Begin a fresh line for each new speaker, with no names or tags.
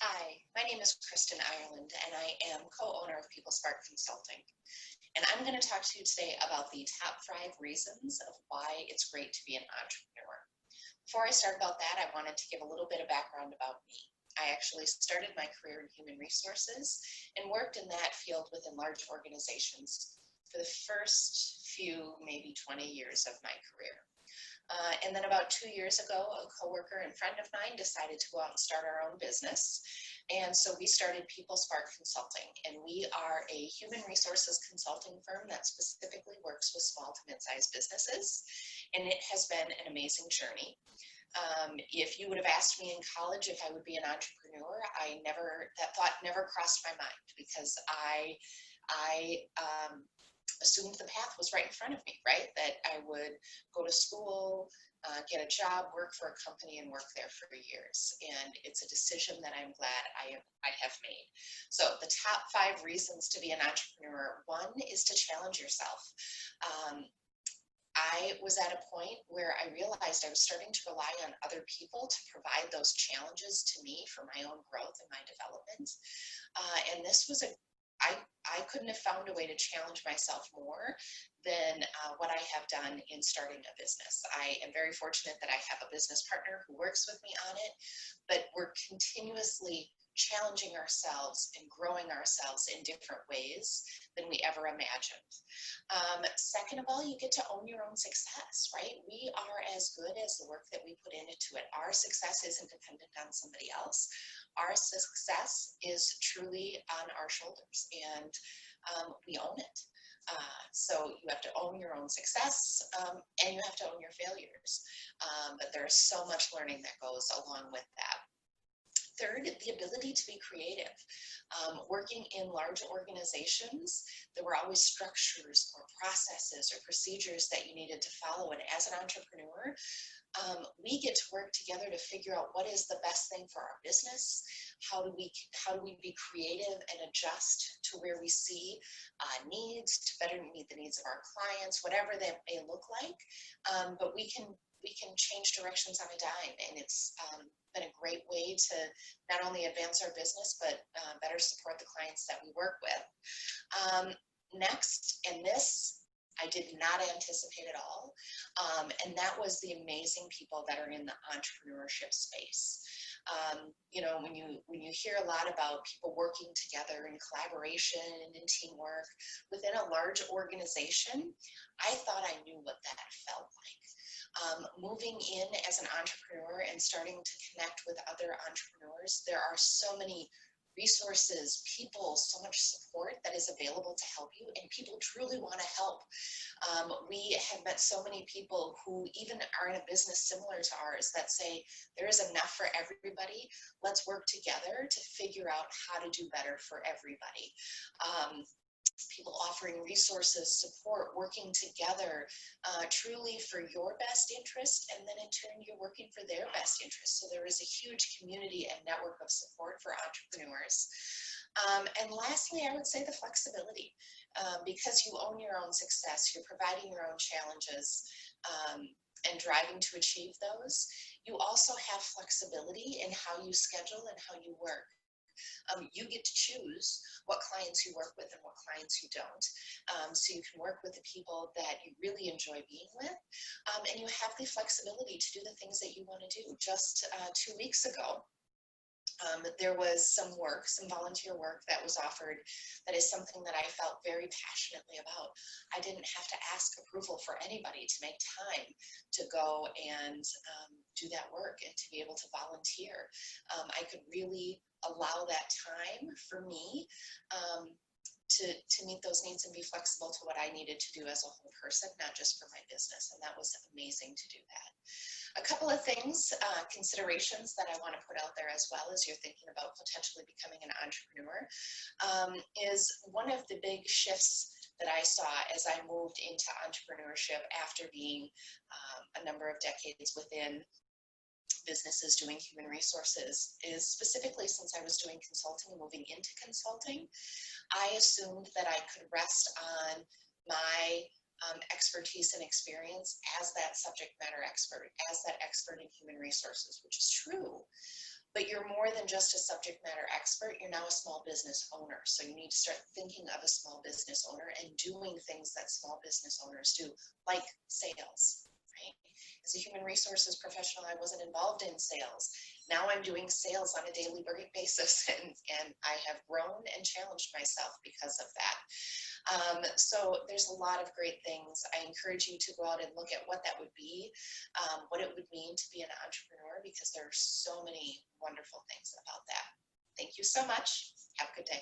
Hi, my name is Kristen Ireland, and I am co-owner of PeopleSpark Consulting. And I'm going to talk to you today about the top 5 reasons of why it's great to be an entrepreneur. Before I start about that, I wanted to give a little bit of background about me. I actually started my career in human resources and worked in that field within large organizations for the first few, maybe 20 years of my career. And then about 2 years ago, a coworker and friend of mine decided to go out and start our own business. And so we started PeopleSpark Consulting, and we are a human resources consulting firm that specifically works with small to mid-sized businesses. And it has been an amazing journey. If you would have asked me in college if I would be an entrepreneur, that thought never crossed my mind, because I assumed the path was right in front of me, right? That I would go to school, get a job, work for a company, and work there for years. And it's a decision that I'm glad I have made. So the top 5 reasons to be an entrepreneur: 1 is to challenge yourself. I was at a point where I realized I was starting to rely on other people to provide those challenges to me for my own growth and my development. And this was I couldn't have found a way to challenge myself more than what I have done in starting a business. I am very fortunate that I have a business partner who works with me on it, but we're continuously challenging ourselves and growing ourselves in different ways than we ever imagined. Second of all, you get to own your own success, right? We are as good as the work that we put into it. Our success isn't dependent on somebody else. Our success is truly on our shoulders, and we own it. So you have to own your own success, and you have to own your failures. But there's so much learning that goes along with that. Third, the ability to be creative. Working in large organizations, there were always structures or processes or procedures that you needed to follow. And as an entrepreneur, we get to work together to figure out what is the best thing for our business. How do we be creative and adjust to where we see needs to better meet the needs of our clients, whatever that may look like. But we can change directions on a dime, and it's been a great way to not only advance our business, but better support the clients that we work with. Next, and this I did not anticipate at all, and that was the amazing people that are in the entrepreneurship space. When you hear a lot about people working together in collaboration and in teamwork within a large organization, I thought I knew what that felt like. Moving in as an entrepreneur and starting to connect with other entrepreneurs, there are so many resources, people, so much support that is available to help you, and people truly want to help. We have met so many people who even are in a business similar to ours that say there is enough for everybody. Let's work together to figure out how to do better for everybody. People offering resources, support, working together truly for your best interest, and then in turn you're working for their best interest. So there is a huge community and network of support for entrepreneurs. And lastly, I would say the flexibility. Because you own your own success, you're providing your own challenges and driving to achieve those. You also have flexibility in how you schedule and how you work. You get to choose what clients you work with and what clients you don't. So you can work with the people that you really enjoy being with, and you have the flexibility to do the things that you want to do. Just 2 weeks ago, there was some volunteer work that was offered that is something that I felt very passionately about. I didn't have to ask approval for anybody to make time to go and do that work and to be able to volunteer. I could really allow that time for me to meet those needs and be flexible to what I needed to do as a whole person, not just for my business. And that was amazing to do that. A couple of things, considerations that I want to put out there as well as you're thinking about potentially becoming an entrepreneur, is one of the big shifts that I saw as I moved into entrepreneurship after being a number of decades within businesses doing human resources is specifically since I was doing consulting and moving into consulting, I assumed that I could rest on my expertise and experience as that subject matter expert, as that expert in human resources, which is true. But you're more than just a subject matter expert. You're now a small business owner. So you need to start thinking of a small business owner and doing things that small business owners do, like sales, right? As a human resources professional, I wasn't involved in sales. Now I'm doing sales on a daily basis, and I have grown and challenged myself because of that. So there's a lot of great things. I encourage you to go out and look at what that would be, what it would mean to be an entrepreneur, because there are so many wonderful things about that. Thank you so much. Have a good day.